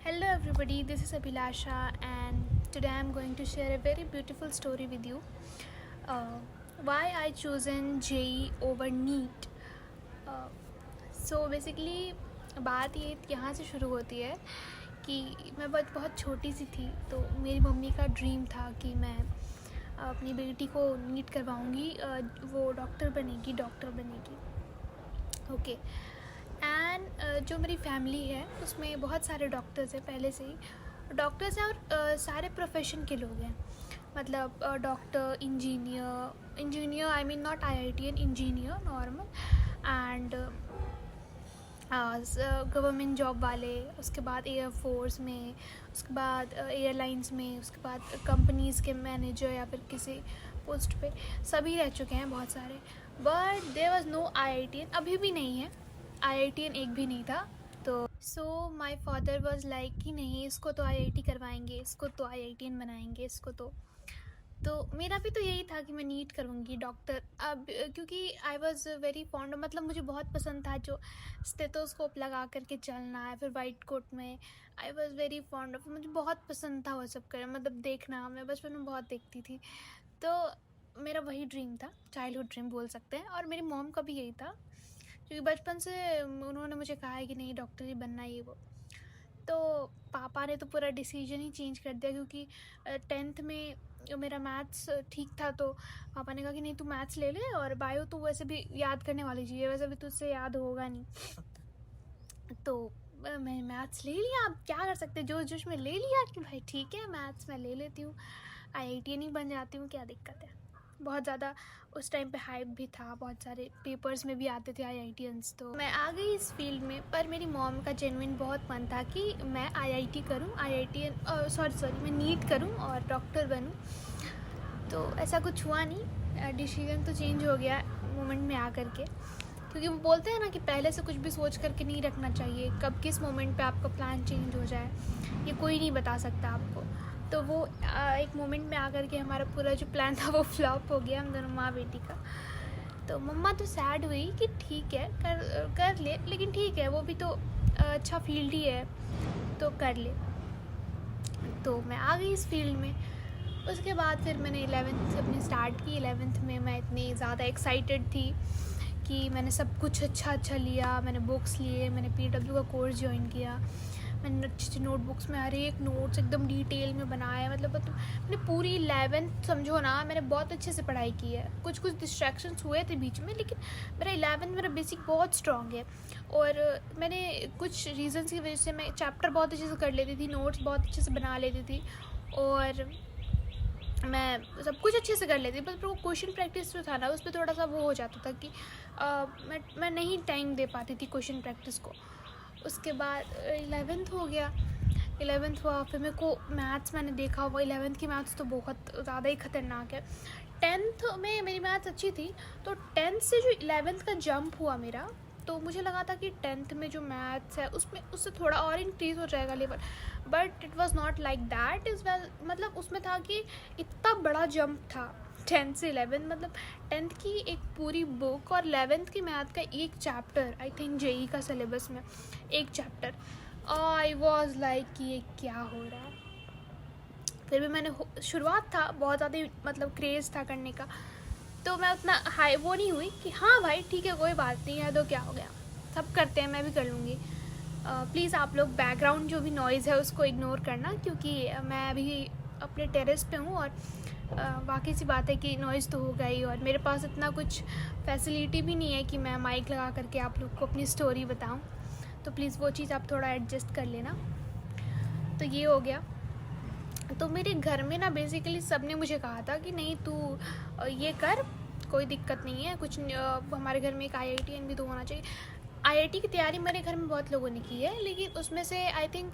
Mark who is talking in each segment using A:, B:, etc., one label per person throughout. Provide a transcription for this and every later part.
A: Hello, everybody. This is Abhilasha, and today I'm going to share a very beautiful story with you. Uh, why I chosen JEE over NEET. Uh, so basically, बात ये यहाँ से शुरू होती है कि मैं बहुत छोटी सी थी, तो मेरी मम्मी का ड्रीम था कि मैं अपनी बेटी को नीट करवाऊँगी, वो डॉक्टर बनेगी। ओके। एंड जो मेरी फैमिली है उसमें बहुत सारे डॉक्टर्स हैं, पहले से ही डॉक्टर्स हैं और सारे प्रोफेशन के लोग हैं, मतलब doctor, engineer I mean not IITian, engineer normal, and government job वाले, उसके बाद एयरफोर्स में, उसके बाद एयरलाइंस में, उसके बाद कंपनीज़ के मैनेजर या फिर किसी पोस्ट पे सभी रह चुके हैं बहुत सारे। But there was no IITian, अभी भी नहीं है, IITian एक भी नहीं था। तो सो माई फादर वॉज लाइक कि नहीं, इसको तो IIT करवाएंगे, इसको तो IITian बनाएंगे, इसको तो मेरा भी तो यही था कि मैं नीट करूँगी डॉक्टर। अब क्योंकि आई वॉज़ वेरी फॉन्ड, मतलब मुझे बहुत पसंद था जो स्टेथोस्कोप लगा करके चलना है, फिर वाइट कोट में। I was very fond of, मुझे बहुत पसंद था वो सब करना, मतलब देखना, मैं बचपन में बहुत देखती थी। तो मेरा वही ड्रीम था, चाइल्डहुड ड्रीम बोल सकते हैं, और मेरी मॉम का भी यही था, क्योंकि बचपन से उन्होंने मुझे कहा है कि नहीं डॉक्टर ही बनना, ये वो। तो पापा ने तो पूरा डिसीजन ही चेंज कर दिया, क्योंकि 10th में मेरा मैथ्स ठीक था, तो पापा ने कहा कि नहीं तू मैथ्स ले ले, और बायो तो वैसे भी याद करने वाली चीज़ है, वैसे भी तुझसे याद होगा नहीं। तो मैं मैथ्स ले लिया, अब क्या कर सकते, जोश में ले लिया कि भाई ठीक है मैथ्स मैं ले लेती हूँ, IITian ही बन जाती हूँ, क्या दिक्कत है। बहुत ज़्यादा उस टाइम पे हाइप भी था, बहुत सारे पेपर्स में भी आते थे IITians। तो मैं आ गई इस फील्ड में, पर मेरी मॉम का जेन्युइन बहुत मन था कि मैं IIT करूँ, मैं नीट करूँ और डॉक्टर बनूँ। तो ऐसा कुछ हुआ नहीं, डिसीजन तो चेंज हो गया मोमेंट में आ करके, क्योंकि वो बोलते हैं ना कि पहले से कुछ भी सोच करके नहीं रखना चाहिए, कब किस मोमेंट पे आपका प्लान चेंज हो जाए ये कोई नहीं बता सकता आपको। तो वो एक मोमेंट में आकर के हमारा पूरा जो प्लान था वो फ्लॉप हो गया, हम दोनों माँ बेटी का। तो मम्मा तो सैड हुई कि ठीक है कर ले, लेकिन ठीक है वो भी तो अच्छा फील्ड ही है, तो कर ले। तो मैं आ गई इस फील्ड में। उसके बाद फिर मैंने 11th अपनी स्टार्ट की। 11th में मैं इतनी ज़्यादा एक्साइटेड थी कि मैंने सब कुछ अच्छा लिया, मैंने बुक्स लिए, मैंने PW का कोर्स ज्वाइन किया, मैंने अच्छी नोटबुक्स में हर एक नोट्स एकदम डिटेल में बनाया, मतलब मैंने पूरी 11th समझो ना, मैंने बहुत अच्छे से पढ़ाई की है। कुछ डिस्ट्रैक्शंस हुए थे बीच में, लेकिन मेरा 11th मेरा बेसिक बहुत स्ट्रॉन्ग है, और मैंने कुछ रीजंस की वजह से मैं चैप्टर बहुत अच्छे से कर लेती थी, नोट्स बहुत अच्छे से बना लेती थी, और मैं सब कुछ अच्छे से कर लेती, बस वो क्वेश्चन प्रैक्टिस जो था ना उस पर थोड़ा सा वो हो जाता था कि मैं नहीं टाइम दे पाती थी क्वेश्चन प्रैक्टिस को। उसके बाद 11th हो गया, 11th हुआ, फिर मेरे को मैथ्स मैंने देखा, वो 11th की मैथ्स तो बहुत ज़्यादा ही ख़तरनाक है। 10th में मेरी मैथ्स अच्छी थी, तो 10th से जो 11th का जंप हुआ मेरा, तो मुझे लगा था कि 10th में जो मैथ्स है उसमें उससे थोड़ा और इंक्रीज़ हो जाएगा level, but it was not like that is well. मतलब उसमें था कि इतना बड़ा जंप था 10th से 11th, मतलब 10th की एक पूरी बुक और 11th की मैथ का एक चैप्टर, आई थिंक JEE का सिलेबस में एक चैप्टर। आई वॉज लाइक कि ये क्या हो रहा है। फिर भी मैंने शुरुआत था, बहुत ज़्यादा मतलब क्रेज़ था करने का, तो मैं उतना हाई वो नहीं हुई कि हाँ भाई ठीक है कोई बात नहीं है, तो क्या हो गया, सब करते हैं, मैं भी कर लूँगी। प्लीज़ आप लोग बैकग्राउंड जो भी नॉइज़ है उसको इग्नोर करना, क्योंकि मैं अभी अपने टेरेस पे हूँ, और वाकई सी बात है कि नॉइज़ तो होगा ही, और मेरे पास इतना कुछ फैसिलिटी भी नहीं है कि मैं माइक लगा करके आप लोग को अपनी स्टोरी बताऊँ, तो प्लीज़ वो चीज़ आप थोड़ा एडजस्ट कर लेना। तो ये हो गया। तो मेरे घर में ना बेसिकली सब ने मुझे कहा था कि नहीं तू ये कर, कोई दिक्कत नहीं है, कुछ हमारे घर में एक IITian भी तो होना चाहिए। IIT की तैयारी मेरे घर में बहुत लोगों ने की है, लेकिन उसमें से आई थिंक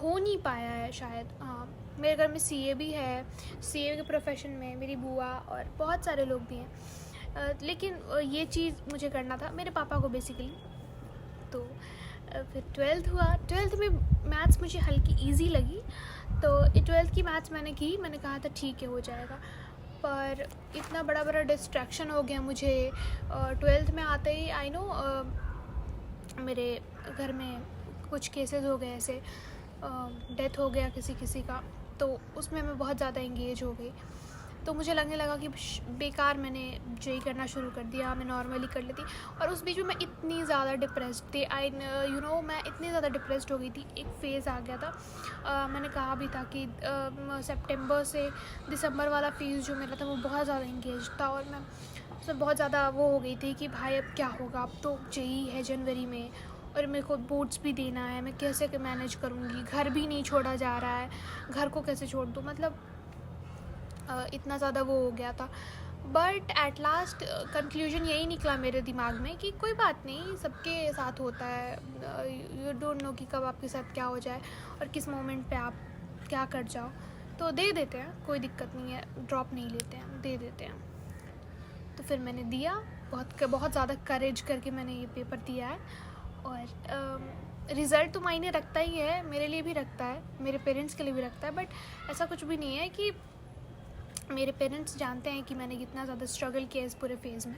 A: हो नहीं पाया है शायद। हाँ, मेरे घर में CA भी है, CA के प्रोफेशन में मेरी बुआ और बहुत सारे लोग भी हैं, लेकिन ये चीज़ मुझे करना था मेरे पापा को बेसिकली। तो फिर 12th हुआ, 12th में मैथ्स मुझे हल्की ईजी लगी, तो 12th की मैथ्स मैंने की, मैंने कहा था ठीक है हो जाएगा, पर इतना बड़ा डिस्ट्रैक्शन हो गया मुझे 12th में आते ही। आई नो मेरे घर में कुछ केसेस हो गए ऐसे, डेथ हो गया किसी किसी का, तो उसमें मैं बहुत ज़्यादा एंगेज हो गई। तो मुझे लगने लगा कि बेकार मैंने जेई करना शुरू कर दिया, मैं नॉर्मली कर लेती। और उस बीच में मैं इतनी ज़्यादा डिप्रेस्ड थी, मैं इतनी ज़्यादा डिप्रेस्ड हो गई थी। एक फ़ेज़ आ गया था, मैंने कहा भी था कि सितंबर से दिसंबर वाला फ़ेज़ जो मेरा था वो बहुत ज़्यादा इंगेज था, और मैं उसमें बहुत ज़्यादा वो हो गई थी कि भाई अब क्या होगा, अब तो जेई है जनवरी में और मेरे को बोर्ड्स भी देना है, मैं कैसे मैनेज करूँगी, घर भी नहीं छोड़ा जा रहा है, घर को कैसे छोड़ दूँ, मतलब इतना ज़्यादा वो हो गया था। बट एट लास्ट कंक्लूजन यही निकला मेरे दिमाग में कि कोई बात नहीं, सबके साथ होता है, यू डोंट नो कि कब आपके साथ क्या हो जाए और किस मोमेंट पे आप क्या कर जाओ, तो दे देते हैं, कोई दिक्कत नहीं है, ड्रॉप नहीं लेते हैं, दे देते हैं। तो फिर मैंने दिया, बहुत ज़्यादा करेज करके मैंने ये पेपर दिया है, और रिज़ल्ट तो मायने रखता ही है, मेरे लिए भी रखता है, मेरे पेरेंट्स के लिए भी रखता है, बट ऐसा कुछ भी नहीं है कि मेरे पेरेंट्स जानते हैं कि मैंने कितना ज़्यादा स्ट्रगल किया इस पूरे फेज़ में,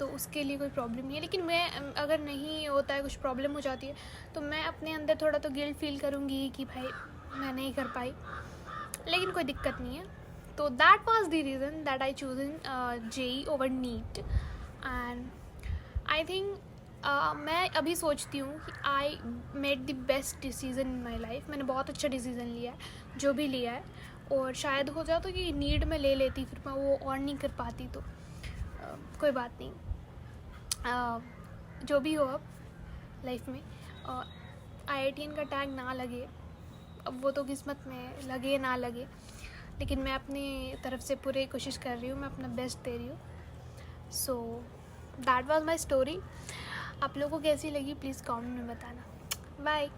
A: तो उसके लिए कोई प्रॉब्लम नहीं है। लेकिन मैं अगर नहीं होता है, कुछ प्रॉब्लम हो जाती है, तो मैं अपने अंदर थोड़ा तो गिल्ट फील करूँगी कि भाई मैं नहीं कर पाई, लेकिन कोई दिक्कत नहीं है। तो that was the reason that I choose in JEE over NEET. And I think मैं अभी सोचती हूँ कि I made the best decision in my life. मैंने बहुत अच्छा डिसीज़न लिया है जो भी लिया है, और शायद हो जाता कि नीड में ले लेती, फिर मैं वो और नहीं कर पाती, तो कोई बात नहीं, जो भी हो अब लाइफ में IITN का टैग ना लगे, अब वो तो किस्मत में लगे ना लगे, लेकिन मैं अपनी तरफ से पूरी कोशिश कर रही हूँ, मैं अपना बेस्ट दे रही हूँ। So that was my story. आप लोगों को कैसी लगी प्लीज़ कमेंट में बताना। बाय।